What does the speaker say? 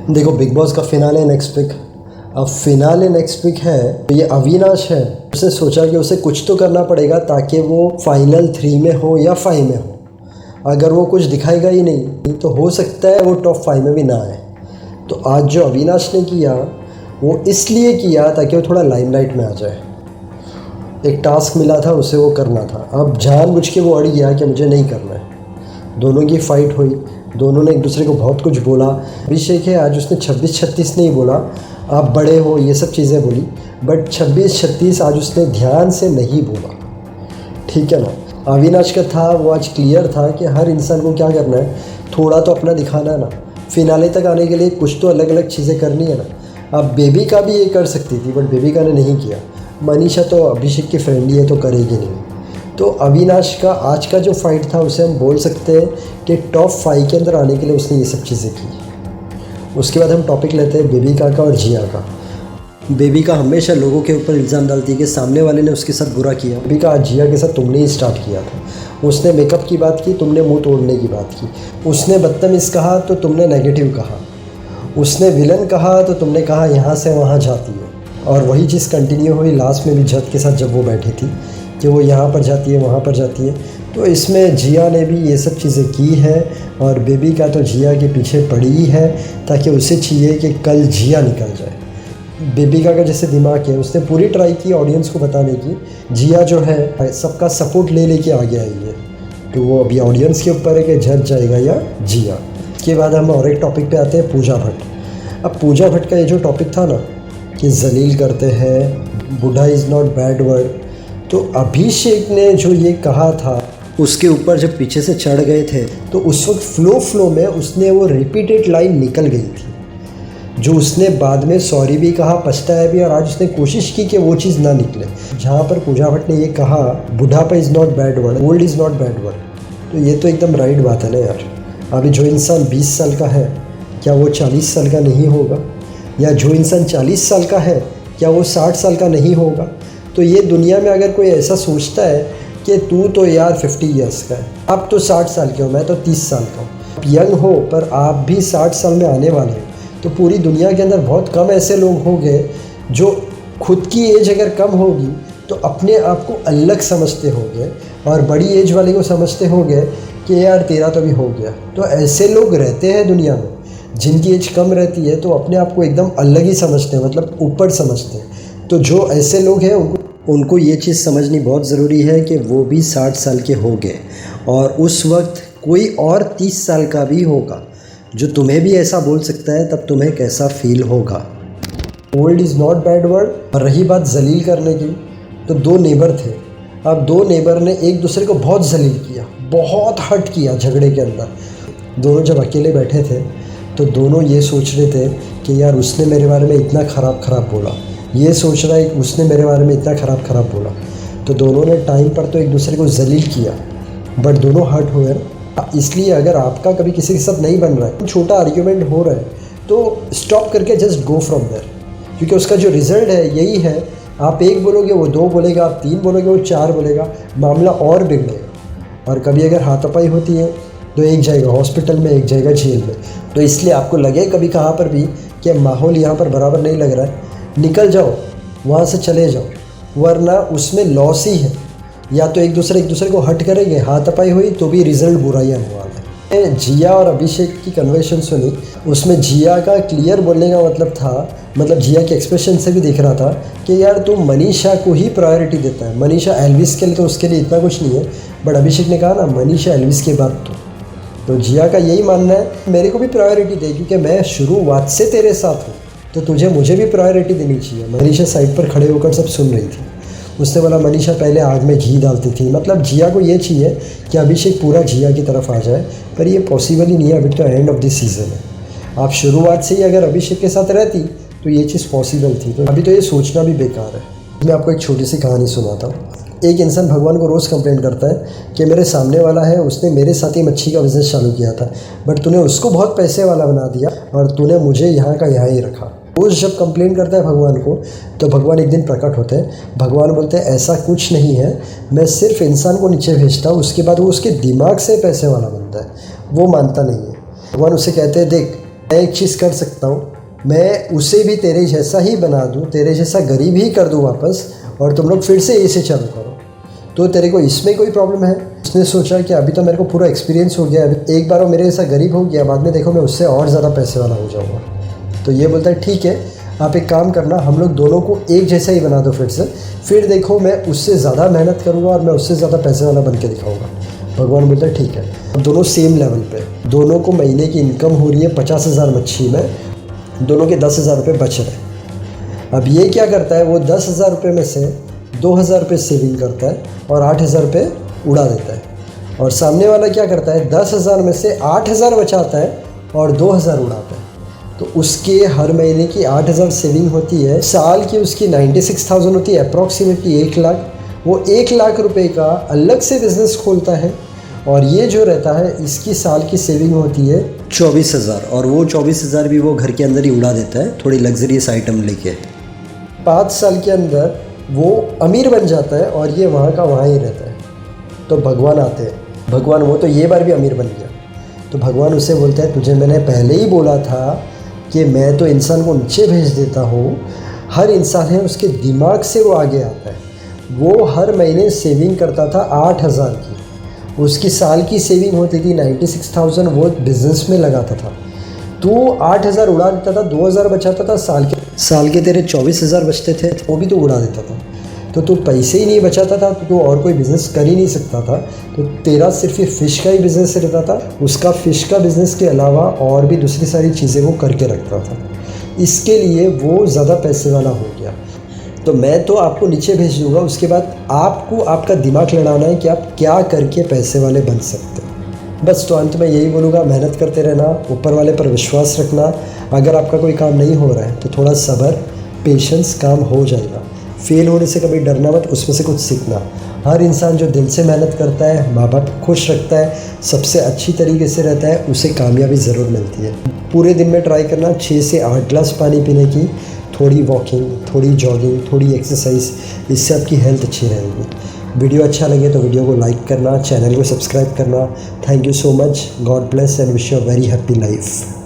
देखो, big boss का finale next week. अब फिनाले नेक्स्ट वीक है तो ये अविनाश है, उसने सोचा कि उसे कुछ तो करना पड़ेगा ताकि वो फाइनल 3 में हो या 5 में हो। अगर वो कुछ दिखाएगा ही नहीं तो हो सकता है वो टॉप 5 में भी ना आए। तो आज जो अविनाश ने किया वो इसलिए किया ताकि वो थोड़ा लाइमलाइट में आ जाए। एक टास्क मिला था उसे, वो करना था। अब जानबूझ के वो अड़ गया कि मुझे नहीं करना है। दोनों की फ़ाइट हुई, दोनों ने एक दूसरे को बहुत कुछ बोला। अभिषेक है, आज उसने 26-36 नहीं बोला, आप बड़े हो, ये सब चीज़ें बोली, बट 26-36 आज उसने ध्यान से नहीं बोला, ठीक है ना। अविनाश का था वो आज क्लियर था कि हर इंसान को क्या करना है, थोड़ा तो अपना दिखाना है ना। फिनाले तक आने के लिए कुछ तो अलग अलग चीज़ें करनी है ना। अब बेबी का भी ये कर सकती थी बट बेबी का ने नहीं किया। मनीषा तो अभिषेक की फ्रेंड ही है तो करेगी नहीं। तो अविनाश का आज का जो फाइट था उसे हम बोल सकते हैं कि टॉप 5 के अंदर आने के लिए उसने ये सब चीज़ें की। उसके बाद हम टॉपिक लेते हैं बेबिका का और जिया का। बेबिका हमेशा लोगों के ऊपर इल्ज़ाम डालती है कि सामने वाले ने उसके साथ बुरा किया। बेबिका, आज जिया के साथ तुमने ही स्टार्ट किया था। उसने मेकअप की बात की, तुमने मुंह तोड़ने की बात की। उसने बदतमीज़ कहा तो तुमने नेगेटिव कहा। उसने विलन कहा तो तुमने कहा यहाँ से वहाँ जाती है। और वही चीज़ कंटिन्यू हुई लास्ट में भी जज के साथ जब वो बैठी थी कि वो यहाँ पर जाती है वहाँ पर जाती है। तो इसमें जिया ने भी ये सब चीज़ें की है और बेबिका तो जिया के पीछे पड़ी है ताकि उसे चाहिए कि कल जिया निकल जाए। बेबिका का जैसे दिमाग है, उसने पूरी ट्राई की ऑडियंस को बताने की जिया जो है सबका सपोर्ट ले लेके आगे आई है। तो वो अभी ऑडियंस के ऊपर है कि जज जाएगा या जिया। इसके बाद हम और एक टॉपिक पे आते हैं, पूजा भट्ट। अब पूजा भट्ट का ये जो टॉपिक था ना कि जलील करते हैं, बुढ़ा इज़ नॉट बैड वर्ड, तो अभिषेक ने जो ये कहा था उसके ऊपर जब पीछे से चढ़ गए थे तो उस वक्त फ्लो में उसने वो रिपीटेड लाइन निकल गई थी जो उसने बाद में सॉरी भी कहा, पछताया भी, और आज उसने कोशिश की कि वो चीज़ ना निकले। जहाँ पर पूजा भट्ट ने ये कहा बुढ़ापा is not bad word, old is not bad word, तो ये तो एकदम राइट बात है ना यार। अभी जो इंसान 20 साल का है क्या वो 40 साल का नहीं होगा, या जो इंसान 40 साल का है क्या वो 60 साल का नहीं होगा। तो ये दुनिया में अगर कोई ऐसा सोचता है कि तू तो यार 50 ईयर्स का है, अब तो 60 साल के हो, मैं तो 30 साल का हूँ, आप यंग हो पर आप भी 60 साल में आने वाले हो, तो पूरी दुनिया के अंदर बहुत कम ऐसे लोग होंगे जो खुद की एज अगर कम होगी तो अपने आप को अलग समझते होंगे और बड़ी एज वाले को समझते होंगे कि यार तेरा तो भी हो गया। तो ऐसे लोग रहते हैं दुनिया में, जिनकी एज कम रहती है तो अपने आप को एकदम अलग ही समझते हैं, मतलब ऊपर समझते हैं। तो जो ऐसे लोग हैं उनको ये चीज़ समझनी बहुत ज़रूरी है कि वो भी 60 साल के हो गए और उस वक्त कोई और 30 साल का भी होगा जो तुम्हें भी ऐसा बोल सकता है, तब तुम्हें कैसा फील होगा। Old is not bad word. और रही बात जलील करने की, तो 2 नेबर थे। अब 2 नेबर ने एक दूसरे को बहुत जलील किया, बहुत हर्ट किया झगड़े के अंदर। दोनों जब अकेले बैठे थे तो दोनों ये सोच रहे थे कि यार उसने मेरे बारे में इतना ख़राब बोला, ये सोच रहा है कि उसने मेरे बारे में इतना ख़राब बोला। तो दोनों ने टाइम पर तो एक दूसरे को जलील किया बट दोनों हर्ट हुए। इसलिए अगर आपका कभी किसी के साथ नहीं बन रहा है, छोटा आर्ग्यूमेंट हो रहा है, तो स्टॉप करके जस्ट गो फ्रॉम देयर, क्योंकि उसका जो रिज़ल्ट है यही है, आप 1 बोलोगे वो 2 बोलेगा, आप 3 बोलोगे वो 4 बोलेगा, मामला और बिगड़ेगा। और कभी अगर हाथापाई होती है तो एक जाएगा हॉस्पिटल में, एक जाएगा जेल में। तो इसलिए आपको लगे कभी कहाँ पर भी कि माहौल यहाँ पर बराबर नहीं लग रहा है, निकल जाओ, वहाँ से चले जाओ, वरना उसमें लॉस ही है। या तो एक दूसरे को हट करेंगे, हाथापाई हुई तो भी रिजल्ट बुरा ही आने वाला है। जिया और अभिषेक की कन्वर्सेशन सुनी, उसमें जिया का क्लियर बोलने का मतलब था, मतलब जिया के एक्सप्रेशन से भी दिख रहा था कि यार तू मनीषा को ही प्रायोरिटी देता है। मनीषा एल्विस के लिए तो उसके लिए इतना कुछ नहीं है, बट अभिषेक ने कहा ना मनीषा एल्विस के बाद तो जिया का यही मानना है मेरे को भी प्रायोरिटी दे, क्योंकि मैं शुरुआत से तेरे साथ हूँ तो तुझे मुझे भी प्रायोरिटी देनी चाहिए। मनीषा साइड पर खड़े होकर सब सुन रही थी। उसने बोला मनीषा पहले आग में घी डालती थी, मतलब जिया को ये चाहिए कि अभिषेक पूरा जिया की तरफ आ जाए, पर ये पॉसिबल ही नहीं है। अभी तो एंड ऑफ द सीज़न है, आप शुरुआत से ही अगर अभिषेक के साथ रहती तो ये चीज़ पॉसिबल थी। तो अभी तो ये सोचना भी बेकार है। मैं आपको एक छोटी सी कहानी सुनाता हूँ। एक इंसान भगवान को रोज़ कंप्लेंट करता है कि मेरे सामने वाला है, उसने मेरे साथ ही मच्छी का बिज़नेस चालू किया था बट तूने उसको बहुत पैसे वाला बना दिया और तूने मुझे यहाँ का यहाँ ही रखा। रोज़ जब कंप्लेंट करता है भगवान को तो भगवान एक दिन प्रकट होते हैं। भगवान बोलते हैं ऐसा कुछ नहीं है, मैं सिर्फ इंसान को नीचे भेजता हूँ, उसके बाद वो उसके दिमाग से पैसे वाला बनता है, वो मानता नहीं है। भगवान उसे कहते हैं देख मैं एक चीज़ कर सकता हूँ, मैं उसे भी तेरे जैसा ही बना दूँ, तेरे जैसा गरीब ही कर दूँ वापस, और तुम लोग फिर से ए से चालू करो। तो तेरे को इसमें कोई प्रॉब्लम है? उसने सोचा कि अभी तो मेरे को पूरा एक्सपीरियंस हो गया, अभी एक बार वो मेरे जैसा गरीब हो गया, बाद में देखो मैं उससे और ज़्यादा पैसे वाला हो जाऊँगा। तो ये बोलता है ठीक है, आप एक काम करना, हम लोग दोनों को एक जैसा ही बना दो फिर से, फिर देखो मैं उससे ज़्यादा मेहनत करूँगा और मैं उससे ज़्यादा पैसे वाला बन के दिखाऊँगा। भगवान बोलता है ठीक है। अब दोनों सेम लेवल पे, दोनों को महीने की इनकम हो रही है 50,000 मच्छी में, दोनों के 10,000 रुपये बच रहे। अब ये क्या करता है, वो 10,000 रुपये में से 2,000 रुपये सेविंग करता है और 8,000 रुपये उड़ा देता है। और सामने वाला क्या करता है, 10,000 में से 8,000 बचाता है और 2,000 उड़ाता है। तो उसके हर महीने की 8,000 सेविंग होती है, साल की उसकी 96,000 होती है, अप्रॉक्सीमेटली 1 लाख। वो 1 लाख रुपए का अलग से बिज़नेस खोलता है, और ये जो रहता है इसकी साल की सेविंग होती है 24,000, और वो 24,000 भी वो घर के अंदर ही उड़ा देता है थोड़ी लग्जरियस आइटम लेके। 5 साल के अंदर वो अमीर बन जाता है और ये वहाँ का वहाँ ही रहता है। तो भगवान आते हैं, भगवान वो तो ये बार भी अमीर बन गया। तो भगवान उससे बोलते हैं, तुझे मैंने पहले ही बोला था कि मैं तो इंसान को नीचे भेज देता हूँ। हर इंसान है, उसके दिमाग से वो आगे आता है। वो हर महीने सेविंग करता था 8,000 की, उसकी साल की सेविंग होती थी 96,000, वो बिज़नेस में लगाता था। तो 8,000 उड़ा देता था, 2,000 बचाता था, साल के तेरे 24,000 बचते थे, वो भी तो उड़ा देता था। तो तू पैसे ही नहीं बचाता था, तो तू और कोई बिज़नेस कर ही नहीं सकता था। तो तेरा सिर्फ ये फ़िश का ही बिज़नेस रहता था, उसका फ़िश का बिज़नेस के अलावा और भी दूसरी सारी चीज़ें वो करके रखता था। इसके लिए वो ज़्यादा पैसे वाला हो गया। तो मैं तो आपको नीचे भेज दूँगा, उसके बाद आपको आपका दिमाग लड़ाना है कि आप क्या करके पैसे वाले बन सकते हो। बस तो अंत में यही बोलूँगा, मेहनत करते रहना, ऊपर वाले पर विश्वास रखना। अगर आपका कोई काम नहीं हो रहा है तो थोड़ा सब्र, पेशेंस, काम हो जाएगा। फेल होने से कभी डरना मत, उसमें से कुछ सीखना। हर इंसान जो दिल से मेहनत करता है, माँ बाप को खुश रखता है, सबसे अच्छी तरीके से रहता है, उसे कामयाबी ज़रूर मिलती है। पूरे दिन में ट्राई करना 6 से 8 ग्लास पानी पीने की, थोड़ी वॉकिंग, थोड़ी जॉगिंग, थोड़ी एक्सरसाइज, इससे आपकी हेल्थ अच्छी रहेगी। वीडियो अच्छा लगे तो वीडियो को लाइक करना, चैनल को सब्सक्राइब करना। Thank you so much, God bless and wish you a very happy life.